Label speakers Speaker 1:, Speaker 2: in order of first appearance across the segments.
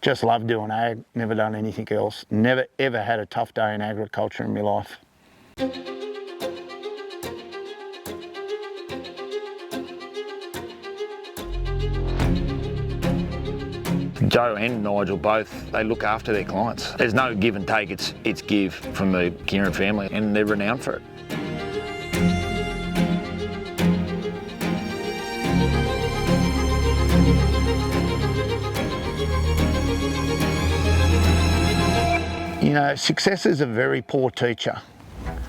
Speaker 1: Just love doing ag, never done anything else. Never ever had a tough day in agriculture in my life.
Speaker 2: Joe and Nigel both, they look after their clients. There's no give and take, it's give from the Kerin family, and they're renowned for it.
Speaker 1: You know, success is a very poor teacher.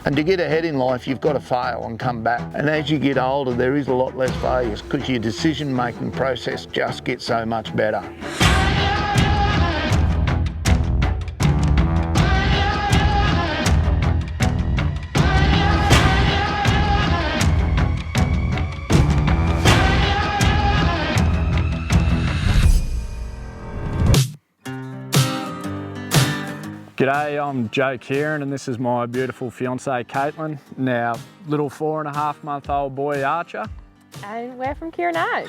Speaker 1: And to get ahead in life, you've got to fail and come back. And as you get older, there is a lot less failures because your decision-making process just gets so much better.
Speaker 3: G'day, I'm Joe Kerin and this is my beautiful fiancée Caitlin, and our little 4.5-month-old boy Archer.
Speaker 4: And we're from Kerin Ag.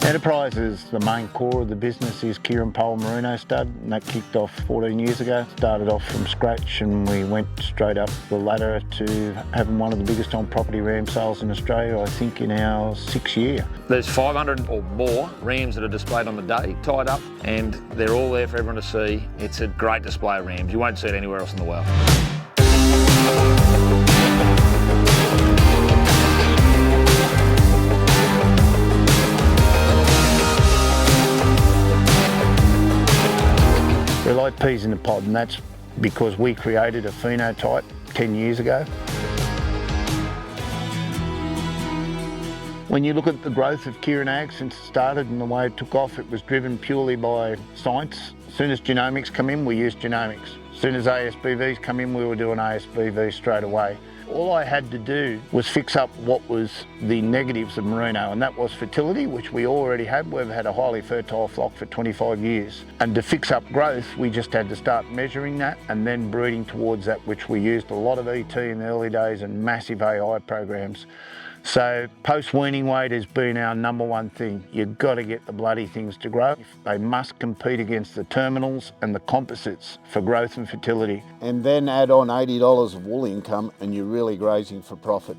Speaker 1: Enterprise is the main core of the business, is Kerin Poll Merino stud, and that kicked off 14 years ago. Started off from scratch and we went straight up the ladder to having one of the biggest on-property ram sales in Australia, I think in our 6th year.
Speaker 2: There's 500 or more rams that are displayed on the day, tied up, and they're all there for everyone to see. It's a great display of rams. You won't see it anywhere else in the world.
Speaker 1: They're like peas in a pod, and that's because we created a phenotype 10 years ago. When you look at the growth of Kerin Ag since it started and the way it took off, it was driven purely by science. As soon as genomics come in, we use genomics. As soon as ASBVs come in, we were doing ASBVs straight away. All I had to do was fix up what was the negatives of merino, and that was fertility, which we already had. We've had a highly fertile flock for 25 years. And to fix up growth, we just had to start measuring that and then breeding towards that, which we used a lot of ET in the early days and massive AI programs. So post-weaning weight has been our #1 thing. You've got to get the bloody things to grow. They must compete against the terminals and the composites for growth and fertility. And then add on $80 of wool income and you're really grazing for profit.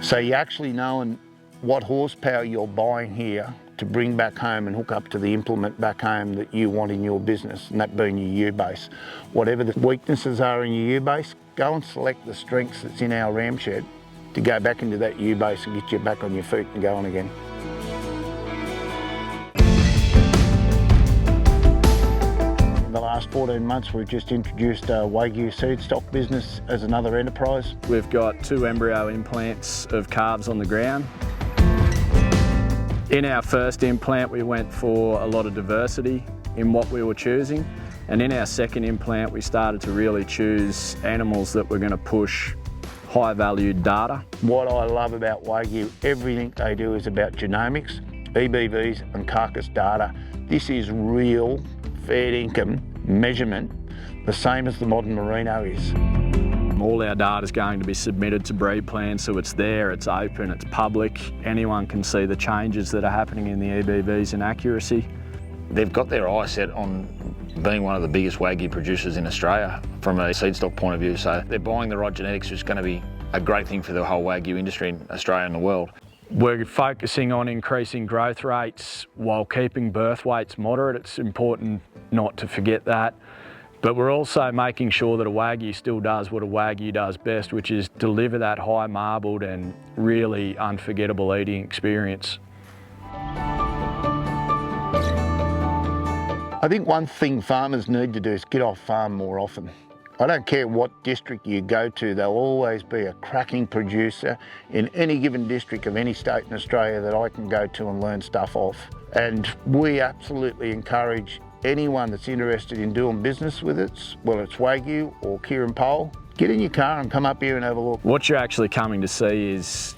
Speaker 1: So you're actually knowing what horsepower you're buying here to bring back home and hook up to the implement back home that you want in your business, and that being your U-base. Whatever the weaknesses are in your U-base, go and select the strengths that's in our ram shed to go back into that U-base and get you back on your feet and going again. In the last 14 months, we've just introduced a Wagyu seed stock business as another enterprise.
Speaker 3: We've got 2 embryo implants of calves on the ground. In our first implant, we went for a lot of diversity in what we were choosing. And in our second implant, we started to really choose animals that were going to push high-valued data.
Speaker 1: What I love about Wagyu, everything they do is about genomics, EBVs and carcass data. This is real fair income measurement, the same as the modern merino is.
Speaker 3: All our data is going to be submitted to breed plans, so it's there, it's open, it's public. Anyone can see the changes that are happening in the EBVs and accuracy.
Speaker 2: They've got their eye set on being one of the biggest Wagyu producers in Australia from a seed stock point of view, so they're buying the right genetics, which is going to be a great thing for the whole Wagyu industry in Australia and the world.
Speaker 3: We're focusing on increasing growth rates while keeping birth weights moderate. It's important not to forget that. But we're also making sure that a Wagyu still does what a Wagyu does best, which is deliver that high marbled and really unforgettable eating experience.
Speaker 1: I think one thing farmers need to do is get off farm more often. I don't care what district you go to, there'll always be a cracking producer in any given district of any state in Australia that I can go to and learn stuff off. And we absolutely encourage anyone that's interested in doing business with us, whether it's Wagyu or Kerin Poll, get in your car and come up here and have a look.
Speaker 3: What you're actually coming to see is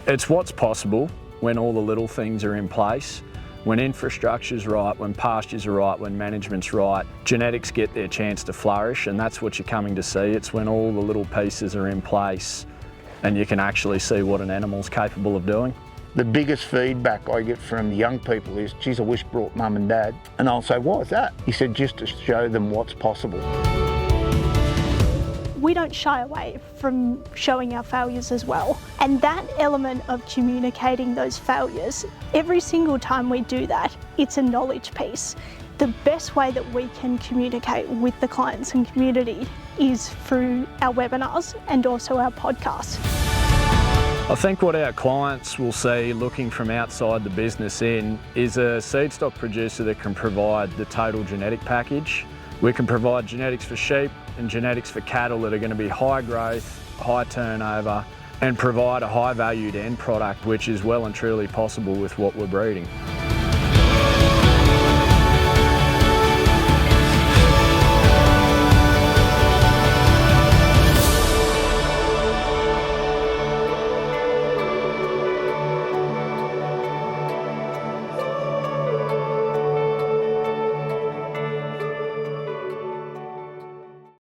Speaker 3: it's what's possible when all the little things are in place. When infrastructure's right, when pastures are right, when management's right, genetics get their chance to flourish, and that's what you're coming to see. It's when all the little pieces are in place and you can actually see what an animal's capable of doing.
Speaker 1: The biggest feedback I get from young people is, geez, I wish brought mum and dad. And I'll say, why is that? He said, just to show them what's possible.
Speaker 5: We don't shy away from showing our failures as well. And that element of communicating those failures, every single time we do that, it's a knowledge piece. The best way that we can communicate with the clients and community is through our webinars and also our podcasts.
Speaker 3: I think what our clients will see looking from outside the business in is a seed stock producer that can provide the total genetic package. We can provide genetics for sheep and genetics for cattle that are going to be high growth, high turnover, and provide a high valued end product, which is well and truly possible with what we're breeding.